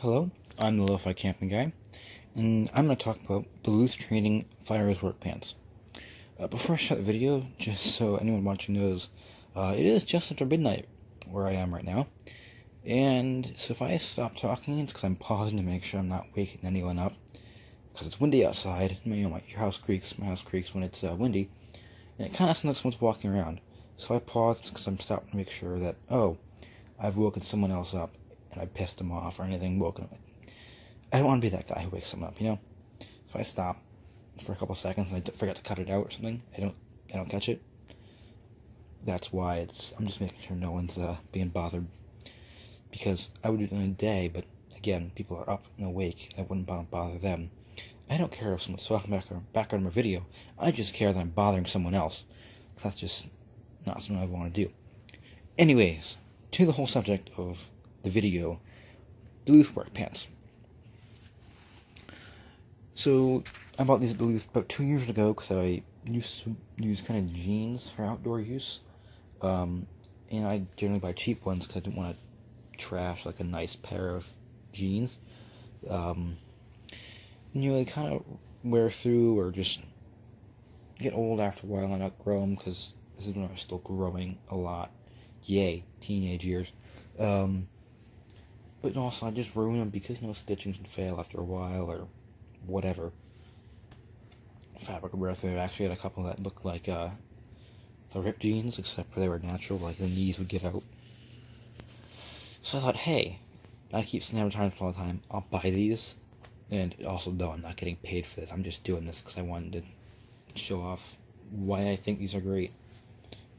Hello, I'm the Lo-Fi Camping Guy, and I'm going to talk about the Loose Training Fire Hose Work Pants. Before I start the video, just so anyone watching knows, it is just after midnight where I am right now, and so if I stop talking, it's because I'm pausing to make sure I'm not waking anyone up, because it's windy outside. Your house creaks, my house creaks when it's windy, and it kind of sounds like someone's walking around. So I pause because I'm stopping to make sure that, I've woken someone else up, and I pissed them off or anything, woken them. I don't want to be that guy who wakes them up, If I stop for a couple seconds and I forget to cut it out or something, I don't catch it. That's why I'm just making sure no one's being bothered. Because I would do it in a day, but again, people are up and awake. I wouldn't bother them. I don't care if someone's talking back on my video. I just care that I'm bothering someone else. That's just not something I want to do. Anyways, to the whole subject of the video, Duluth work pants. So I bought these at Duluth about 2 years ago because I used to use kind of jeans for outdoor use, and I generally buy cheap ones because I didn't want to trash like a nice pair of jeans. They kind of wear through or just get old after a while and outgrow them because this is when I was still growing a lot. Yay, teenage years. But also I just ruin them because stitching can fail after a while or whatever. Fabric wear through. I actually had a couple that looked like the ripped jeans, except for they were natural, like the knees would give out. So I thought, hey, I keep seeing advertisements all the time. I'll buy these, and also no, I'm not getting paid for this. I'm just doing this because I wanted to show off why I think these are great.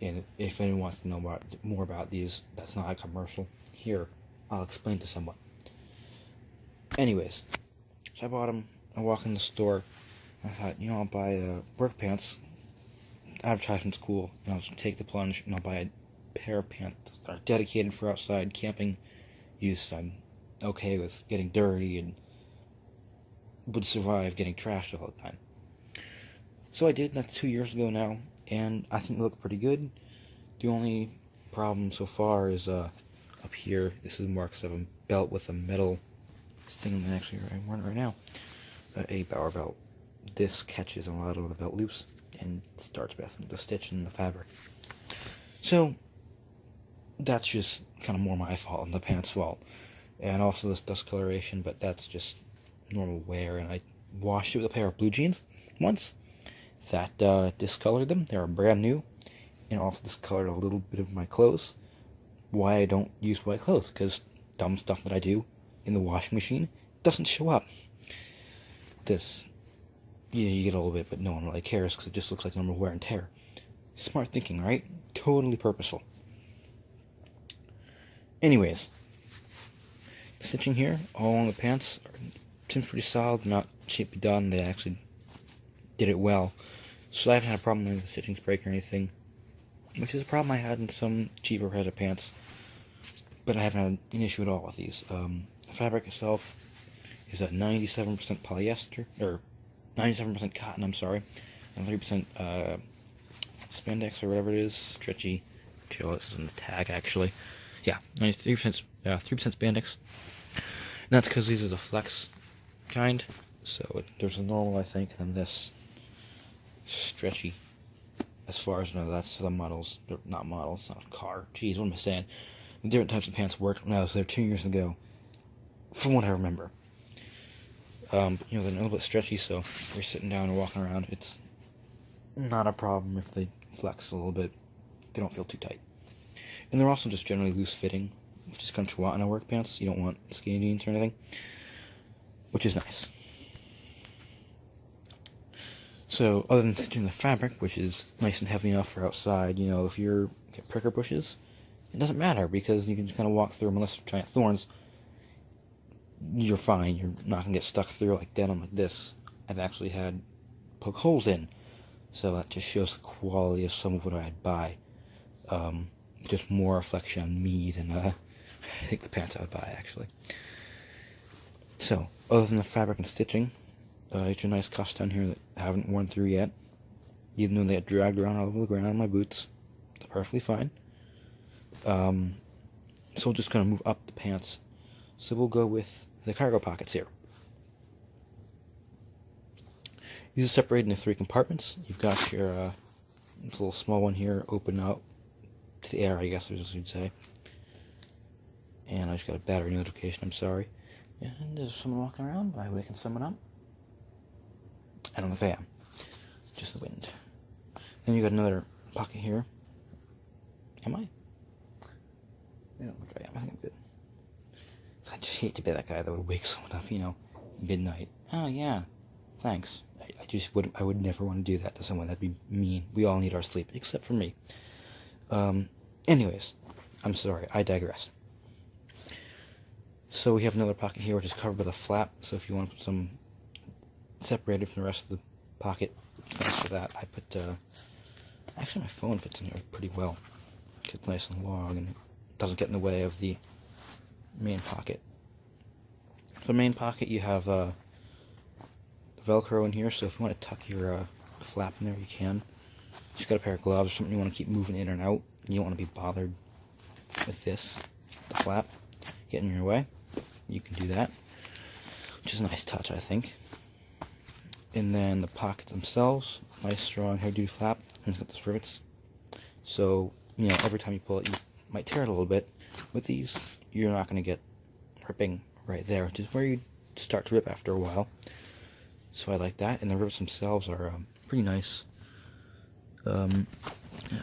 And if anyone wants to know more about these, that's not a commercial. Here, I'll explain to someone. Anyways, so I bought them. I walk in the store, and I thought, I'll buy work pants. Advertisement's cool, and I'll just take the plunge, and I'll buy a pair of pants that are dedicated for outside camping use. I'm okay with getting dirty and would survive getting trashed all the time. So I did. That's 2 years ago now, and I think they look pretty good. The only problem so far is up here. This is more because of a belt with a metal thing that actually I'm wearing right now. A Bauer belt. This catches a lot of the belt loops and starts with the stitch in the fabric. So that's just kind of more my fault than the pants' fault. And also this discoloration, but that's just normal wear. And I washed it with a pair of blue jeans once. That discolored them. They were brand new. And also discolored a little bit of my clothes. Why I don't use white clothes, because dumb stuff that I do in the washing machine doesn't show up. This, you get a little bit, but no one really cares because it just looks like normal wear and tear. Smart thinking, right? Totally purposeful. Anyways, the stitching here, all along the pants, seems pretty solid, not cheaply done. They actually did it well. So I haven't had a problem with the stitching's break or anything, which is a problem I had in some cheaper head of pants, but I haven't had an issue at all with these. The fabric itself is at 97% polyester, or 97% cotton, I'm sorry, and 3% spandex, or whatever it is, stretchy. Chill, this is in the tag, actually. Yeah, 93%, 3% spandex. And that's because these are the flex kind, so there's a normal, I think, and then this stretchy. As far as I know, that's the models. They're not models, it's not a car. Jeez, what am I saying? The different types of pants worked when I was there 2 years ago, from what I remember. They're a little bit stretchy, so if you're sitting down and walking around, it's not a problem if they flex a little bit. They don't feel too tight. And they're also just generally loose fitting, which is kind of what you want in a work pants. You don't want skinny jeans or anything, which is nice. So, other than stitching the fabric, which is nice and heavy enough for outside, if you get pricker bushes, it doesn't matter because you can just kind of walk through them unless they're giant thorns. You're fine. You're not going to get stuck through like denim like this. I've actually had poke holes in, so that just shows the quality of some of what I'd buy. Just more reflection on me than I think the pants I would buy, actually. So, other than the fabric and stitching, it's a nice cuffs down here that I haven't worn through yet. Even though they get dragged around all over the ground on my boots. They're perfectly fine. So we'll just kind of move up the pants. So we'll go with the cargo pockets here. These are separated into 3 compartments. You've got your this little small one here, open out to the air, I guess as you'd say. And I just got a battery notification, I'm sorry. And there's someone walking around. Am I waking someone up? I don't know if I am. Just the wind. Then you got another pocket here. Am I? I don't think I am. I think I'm good. I just hate to be that guy that would wake someone up, midnight. Oh yeah, thanks. I would never want to do that to someone. That'd be mean. We all need our sleep, except for me. Anyways, I'm sorry. I digress. So we have another pocket here, which is covered with a flap. So if you want to put some separated from the rest of the pocket, thanks for that. I put, actually my phone fits in here pretty well. It's nice and long, and it doesn't get in the way of the main pocket. So main pocket, you have the Velcro in here, so if you want to tuck your flap in there, you can. Just got a pair of gloves or something you want to keep moving in and out, and you don't want to be bothered with this, the flap, getting in your way. You can do that, which is a nice touch, I think. And then the pockets themselves, nice strong heavy-duty flap, and it's got those rivets. So, every time you pull it, you might tear it a little bit. With these, you're not going to get ripping right there, which is where you start to rip after a while. So I like that, and the rivets themselves are pretty nice.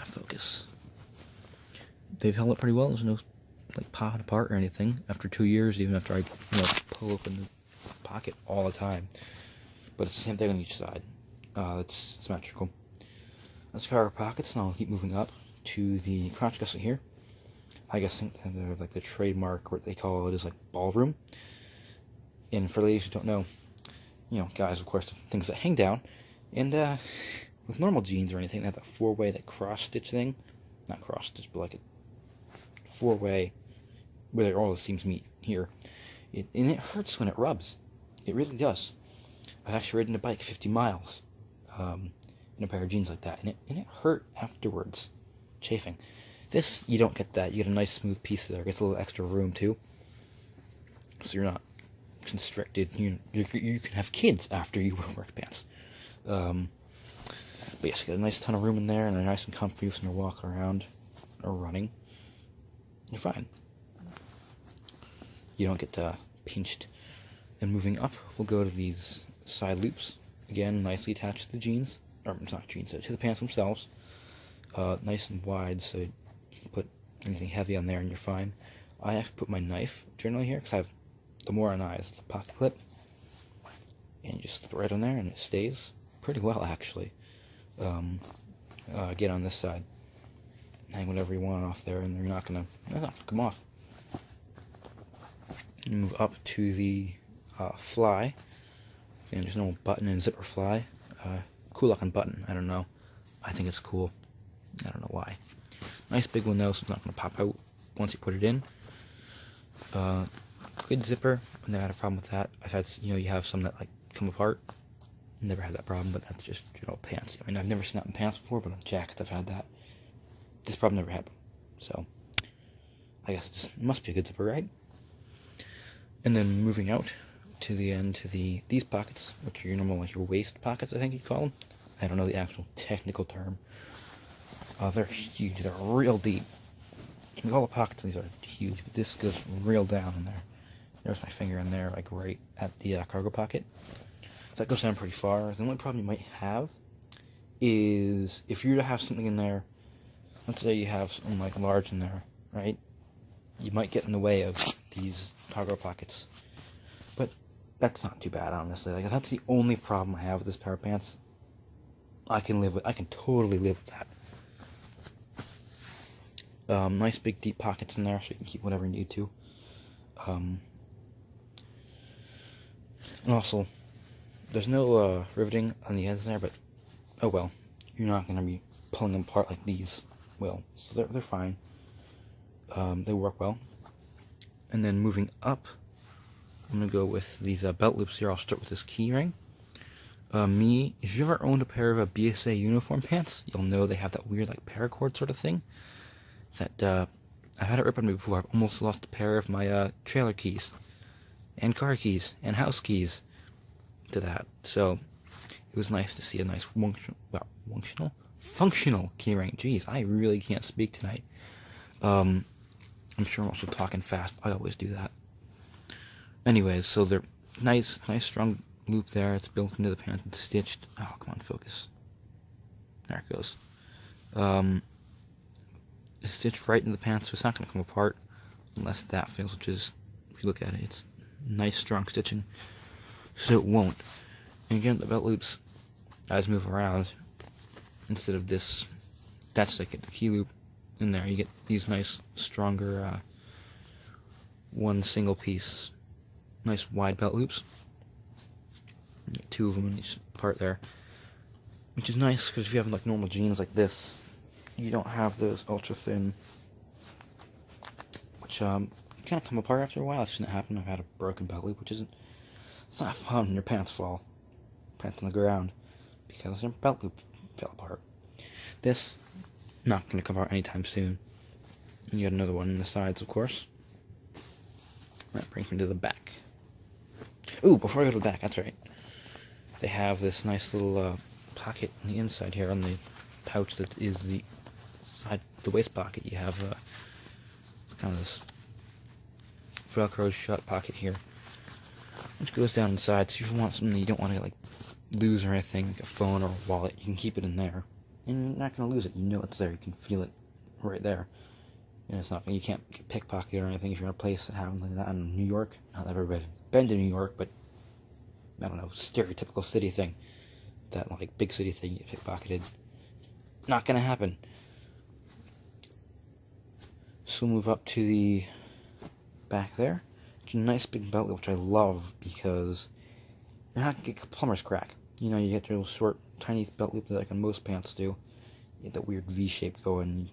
Focus. They've held up pretty well. There's no popping apart or anything after 2 years, even after I pull open the pocket all the time. But it's the same thing on each side. It's symmetrical. Let's cargo pockets, and I'll keep moving up to the crotch gusset here. I guess they're like the trademark, what they call it is ballroom. And for ladies who don't know, guys, of course, things that hang down. And with normal jeans or anything, they have that 4-way, that cross-stitch thing. Not cross-stitch, but a 4-way where all the seams meet here. And it hurts when it rubs. It really does. I've actually ridden a bike 50 miles in a pair of jeans like that, and it hurt afterwards, chafing. This, you don't get that. You get a nice smooth piece there. It gets a little extra room, too. So you're not constricted. You can have kids after you wear work pants. But yes, you get a nice ton of room in there, and they're nice and comfy when you're walking around or running. You're fine. You don't get pinched. And moving up, we'll go to these side loops. Again, nicely attached to the jeans. Or, it's not jeans, to the pants themselves. Nice and wide, so you can put anything heavy on there and you're fine. I have to put my knife generally here, because I have the more on eyes, the pocket clip. And you just slip it right on there, and it stays pretty well, actually. Get on this side. Hang whatever you want off there, and it's not gonna come off. You move up to the fly. And there's no button and zipper fly. Cool looking button, I don't know. I think it's cool. I don't know why. Nice big one though, so it's not going to pop out once you put it in. Good zipper. I never had a problem with that. I've had, you have some that come apart. Never had that problem, but that's just pants. I mean, I've never seen that in pants before, but on jackets I've had that. This problem never happened. So, I guess it must be a good zipper, right? And then moving out to the end to these pockets, which are your normal your waist pockets, I think you'd call them. I don't know the actual technical term. They're huge. They're real deep. All the pockets in these are huge, but this goes real down in there. There's my finger in there, right at the cargo pocket. So that goes down pretty far. The only problem you might have is if you were to have something in there, let's say you have something large in there, right? You might get in the way of these cargo pockets. But that's not too bad, honestly. If that's the only problem I have with this pair of pants, I can totally live with that. Nice big deep pockets in there, so you can keep whatever you need to. And also, there's no riveting on the ends there, but oh well, you're not going to be pulling them apart like these will. So they're fine. They work well. And then moving up, I'm going to go with these belt loops here. I'll start with this key ring. If you ever owned a pair of BSA uniform pants, you'll know they have that weird paracord sort of thing. That I've had it rip on me before. I've almost lost a pair of my trailer keys. and car keys and house keys to that. So it was nice to see a nice functional keyring. Jeez, I really can't speak tonight. I'm sure I'm also talking fast. I always do that. Anyways, so they're nice strong loop there. It's built into the pants and stitched. Oh, come on, focus. There it goes. It's stitched right into the pants, so it's not going to come apart unless that fails, which is, if you look at it, it's nice strong stitching, so it won't. And again, the belt loops, as move around, instead of this, that's like a key loop in there, you get these nice, stronger, one single piece, nice wide belt loops. You get two of them in each part there, which is nice, because if you have like normal jeans like this, you don't have those ultra thin, which kind of come apart after a while. I've seen it happen. I've had a broken belt loop, which isn't, it's not fun when your pants fall, pants on the ground, because your belt loop fell apart. This, not going to come apart anytime soon. And you got another one in the sides, of course. That brings me to the back. Ooh, before I go to the back, that's right. They have this nice little pocket on the inside here on the pouch that is the side, the waist pocket. You have it's kind of this Velcro shut pocket here, which goes down inside. So if you want something you don't want to like lose or anything, like a phone or a wallet, you can keep it in there, and you're not going to lose it. You know it's there. You can feel it right there. And it's not, you can't get pickpocketed or anything if you're in a place that happens like that in New York. Not that I've ever been to New York, but I don't know, stereotypical city thing. That like big city thing, you get pickpocketed. Not gonna happen. So we'll move up to the back there. It's a nice big belt loop, which I love because you're not gonna get a plumber's crack. You know, you get your little short, tiny belt loop like on most pants do. You get that weird V shape going.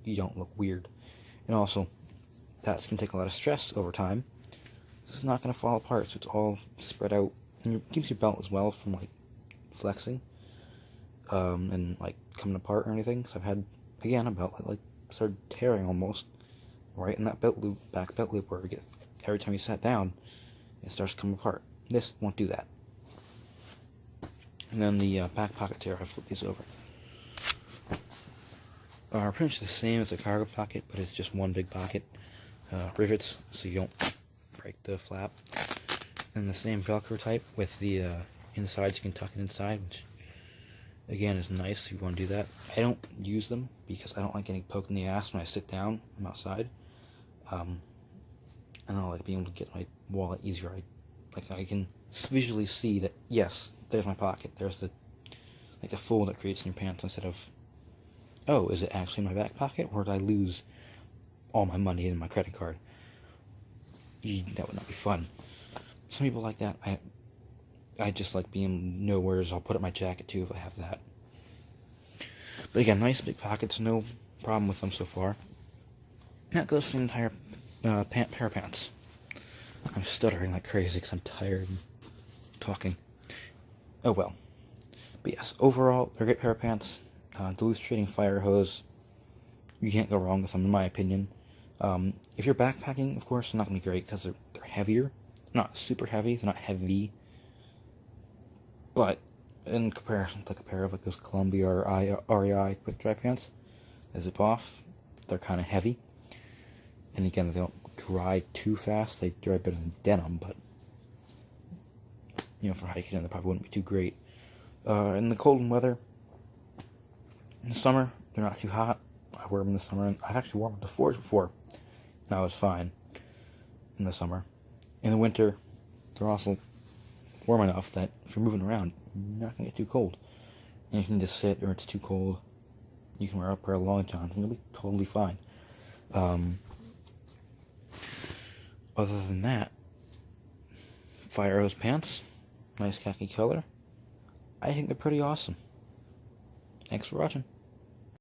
You don't look weird. And also, that's going to take a lot of stress over time. This is not going to fall apart, so it's all spread out. And it keeps your belt as well from, like, flexing. And, like, coming apart or anything. So I've had, again, a belt that, like, started tearing almost. Right in that belt loop, back belt loop, where it gets, every time you sat down, it starts to come apart. This won't do that. And then the back pockets here, I flip these over. Are pretty much the same as a cargo pocket, but it's just one big pocket. Rivets, so you don't break the flap. And the same Velcro type with the insides, you can tuck it inside, which again is nice if you want to do that. I don't use them because I don't like getting poked in the ass when I sit down. I'm outside. I don't like being able to get my wallet easier. I can visually see that, yes, there's my pocket. There's the fold that creates in your pants instead of, oh, is it actually in my back pocket, or did I lose all my money in my credit card? That would not be fun. Some people like that. I just like being nowheres. I'll put it in my jacket too if I have that. But again, nice big pockets, no problem with them so far. That goes for the entire pair of pants. I'm stuttering like crazy because I'm tired and talking. Oh well. But yes, overall, they're a great pair of pants. Duluth Trading Fire Hose, you can't go wrong with them in my opinion. If you're backpacking, of course, they're not going to be great because they're heavier. They're not super heavy, they're not heavy. But in comparison to like a pair of like those Columbia or REI quick dry pants that zip off, they're kind of heavy. And again, they don't dry too fast. They dry better than denim, but you know, for hiking, they probably wouldn't be too great. In the cold weather, in the summer, they're not too hot. I wear them in the summer, and I've actually worn them to forge before, and I was fine in the summer. In the winter, they're also warm enough that if you're moving around, you're not going to get too cold. And you can just sit, or it's too cold, you can wear a pair of long johns, and you'll be totally fine. Other than that, Fire Hose pants, nice khaki color. I think they're pretty awesome. Thanks for watching.